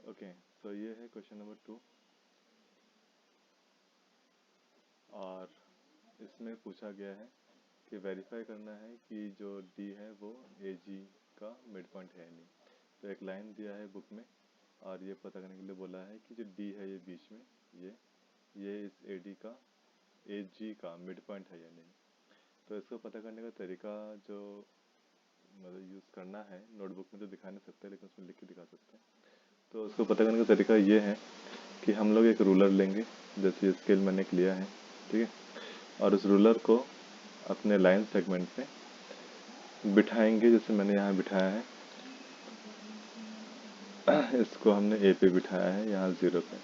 Okay, तो ये है क्वेश्चन नंबर 2 और इसमें पूछा गया है कि वेरीफाई करना है कि जो डी है वो ए जी का मिड पॉइंट है या नहीं। तो एक लाइन दिया है बुक में और ये पता करने के लिए बोला है कि जो डी है ये बीच में ये इस ए डी का ए जी का मिड पॉइंट है या नहीं। तो इसको पता करने का तरीका जो मतलब यूज़ करना है, नोटबुक में तो दिखा नहीं सकते लेकिन उसमें लिख के दिखा सकते हैं। तो उसको पता करने का तरीका ये है कि हम लोग एक रूलर लेंगे, जैसे स्केल मैंने एक लिया है, ठीक है, और उस रूलर को अपने लाइन सेगमेंट में बिठाएंगे। जैसे मैंने यहाँ बिठाया है, इसको हमने ए पे बिठाया है, यहाँ 0 पे।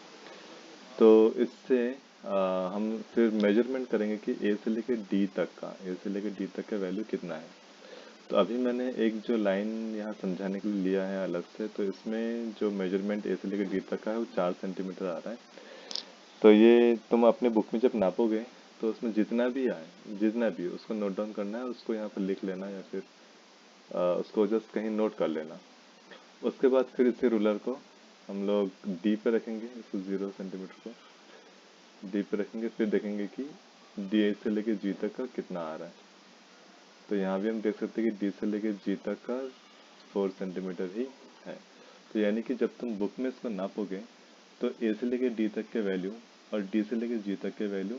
तो इससे हम फिर मेजरमेंट करेंगे कि ए से लेकर डी तक का, ए से लेकर डी तक का वैल्यू कितना है। तो अभी मैंने एक जो लाइन यहाँ समझाने के लिए लिया है अलग से, तो इसमें जो मेजरमेंट ए से लेकर डी तक का है वो 4 सेंटीमीटर आ रहा है। तो ये तुम अपने बुक में जब नापोगे तो उसमें जितना भी आए, जितना भी, उसको नोट डाउन करना है, उसको यहाँ पर लिख लेना या फिर उसको जस्ट कहीं नोट कर लेना। उसके बाद फिर इसी रूलर को हम लोग डी पे रखेंगे, इसको 0 सेंटीमीटर को डी पे रखेंगे, फिर देखेंगे कि डी से लेके जी तक का कितना आ रहा है। तो यहाँ भी हम देख सकते हैं कि डी से लेके जी तक का 4 सेंटीमीटर ही है। तो यानी कि जब तुम बुक में इसको नापोगे तो ए से लेके डी तक के वैल्यू और डी से लेके जी तक के वैल्यू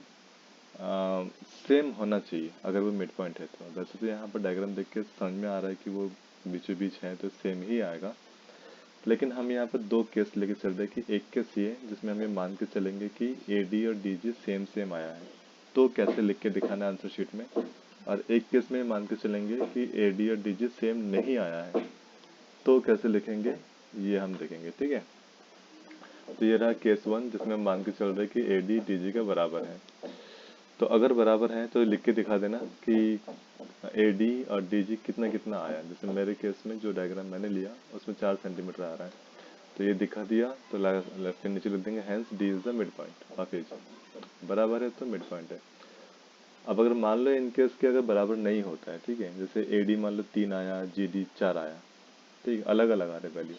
सेम होना चाहिए अगर वो मिड पॉइंट है। तो वैसे तो यहाँ पर डायग्राम देख के समझ में आ रहा है कि वो बीचों बीच है तो सेम ही आएगा, लेकिन हम यहाँ पर दो केस लेके चल रहे हैं कि एक केस ये जिसमें हम ये मान के चलेंगे कि ए डी और डी जी सेम सेम आया है, तो कैसे लिख के दिखाना है आंसर शीट में। और एक केस में मान के चलेंगे कि ए डी और डी जी सेम नहीं आया है, तो कैसे लिखेंगे ये हम देखेंगे, ठीक है। तो ये रहा केस 1 जिसमें हम मान के चल रहे हैं कि ए डी डी जी के बराबर है। तो अगर बराबर है तो लिख के दिखा देना कि ए डी और डी जी कितना कितना आया। जैसे मेरे केस में जो डायग्राम मैंने लिया उसमें 4 सेंटीमीटर आ रहा है, तो ये दिखा दिया, तो लेफ्ट के नीचे लिख देंगे hence D is the mid point of A G. बराबर है तो मिड पॉइंट है। अब अगर मान लो इन केस के अगर बराबर नहीं होता है, ठीक है, जैसे ए डी मान लो 3 आया, जी डी 4 आया, ठीक है, अलग अलग आ रहे वैल्यू,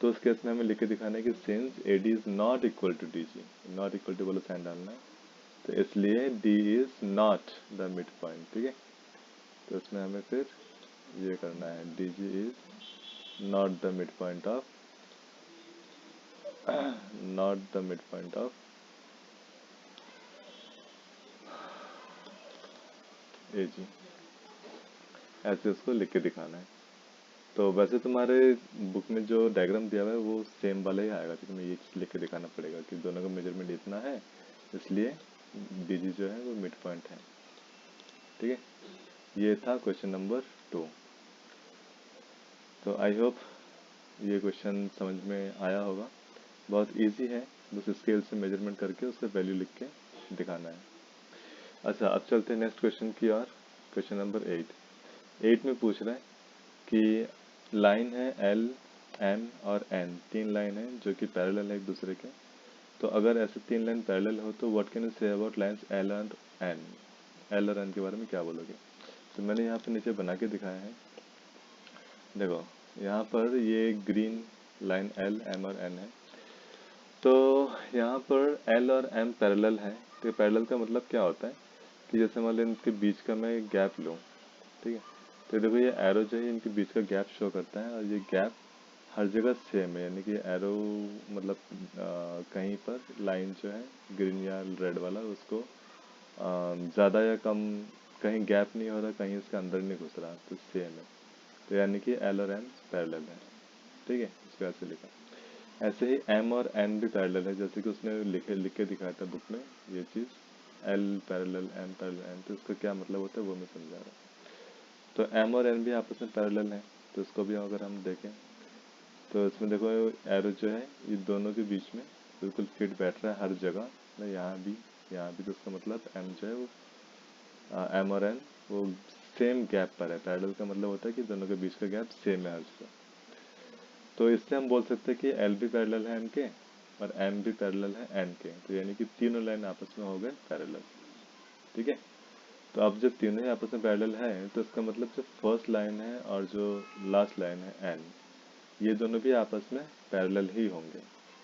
तो उस केस में हमें लिख के दिखाना है कि since A D is not equal to D G, not equal to बोलो साइन डालना है, तो इसलिए D is not the mid point, ठीक है। तो इसमें हमें फिर ये करना है D G is not the mid point of not the mid point of A G, ऐसे उसको लिख के दिखाना है। तो वैसे तुम्हारे बुक में जो डायग्राम दिया हुआ है वो सेम वाला ही आएगा, लेकिन ये चीज़ लिख के दिखाना पड़ेगा कि दोनों का मेजरमेंट इतना है, इसलिए डी जी जो है वो मिड पॉइंट है, ठीक है। ये था क्वेश्चन नंबर 2। तो आई होप ये क्वेश्चन समझ में आया होगा। बहुत इजी है, बस स्केल से मेजरमेंट करके उसका वैल्यू लिख के दिखाना है। अच्छा, अब चलते हैं नेक्स्ट क्वेश्चन की और। क्वेश्चन नंबर 8 में पूछ रहा है कि लाइन है एल एम और एन, तीन लाइन है जो कि पैरेलल है एक दूसरे के। तो अगर ऐसे तीन लाइन पैरेलल हो तो what can you say about lines L and N, L और एन के बारे में क्या बोलोगे। तो मैंने यहाँ पे नीचे बना के दिखाया है, देखो यहाँ पर ये ग्रीन लाइन एल एम और एन है। तो यहाँ पर एल और एम पैरेलल है, तो पैरेलल का मतलब क्या होता है कि जैसे मान लो इनके बीच का मैं गैप लूँ, ठीक है, तो देखो ये एरो जो है इनके बीच का गैप शो करता है और ये गैप हर जगह सेम है, यानी कि एरो मतलब कहीं पर लाइन जो है ग्रीन या रेड वाला उसको ज़्यादा या कम, कहीं गैप नहीं हो रहा, कहीं इसके अंदर नहीं घुस रहा, तो सेम है। तो यानी कि एल और एम पैरेलल है, ठीक है, इसको ऐसे लिखा। ऐसे ही एम और एन भी पैरेलल है, जैसे कि उसने लिख के दिखाया था बुक में ये चीज़, L parallel M parallel N, तो इसका क्या मतलब होता है वो मैं समझा रहा हूँ। तो एम और एन भी आपस में पैरेलल हैं, तो इसको भी अगर हम देखें तो इसमें देखो एरो जो है ये दोनों के बीच में बिल्कुल फिट बैठ रहा है हर जगह ना, यहाँ भी, तो इसका मतलब एम जो है वो एम और एन वो सेम गैप पर है। पैरेलल का मतलब होता है कि दोनों के बीच का गैप सेम है हर जगह। तो इससे हम बोल सकते हैं कि एल भी पैरेलल है एम के और एम भी पैरेलल है एन के, तो यानी कि तीनों लाइन आपस में हो गए पैरेलल, ठीक है। तो अब जब तीनों ही आपस में पैरेलल है तो इसका मतलब जो फर्स्ट लाइन है और जो लास्ट लाइन है एन, ये दोनों भी आपस में पैरेलल ही होंगे।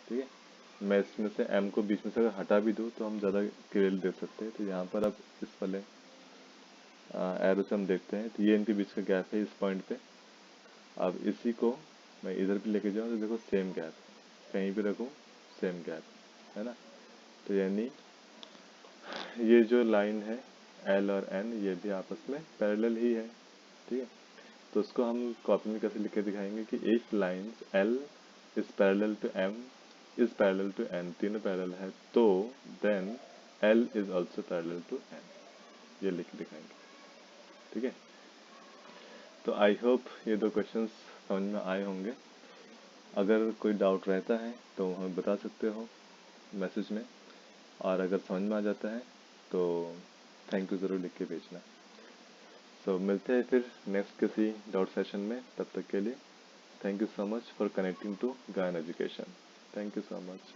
ठीक है, मैं इसमें से m को बीच में से अगर हटा भी दूँ तो हम ज़्यादा क्लियरली देख सकते हैं। तो यहाँ पर अब इस वाले एरो से हम देखते हैं, तो ये इनके बीच का गैप है इस पॉइंट पे। अब इसी को मैं इधर भी लेके जाऊँ तो देखो सेम गैप, कहीं भी रखूँ सेम गैप, है ना। तो यानी ये जो लाइन है L और N ये भी आपस में पैरेलल ही है। ठीक है, तो उसको हम कॉपी में कैसे लिख के दिखाएंगे कि if lines L is parallel to M is parallel to N, तीनों पैरेलल है, तो then L is also parallel to N, ये लिख के दिखाएंगे। ठीक है, तो आई होप ये दो क्वेश्चंस समझ में आए होंगे। अगर कोई डाउट रहता है तो हमें बता सकते हो मैसेज में, और अगर समझ में आ जाता है तो थैंक यू ज़रूर लिख के भेजना। तो मिलते हैं फिर नेक्स्ट किसी डाउट सेशन में, तब तक के लिए thank you so much for connecting to Gayan education. Thank you so much.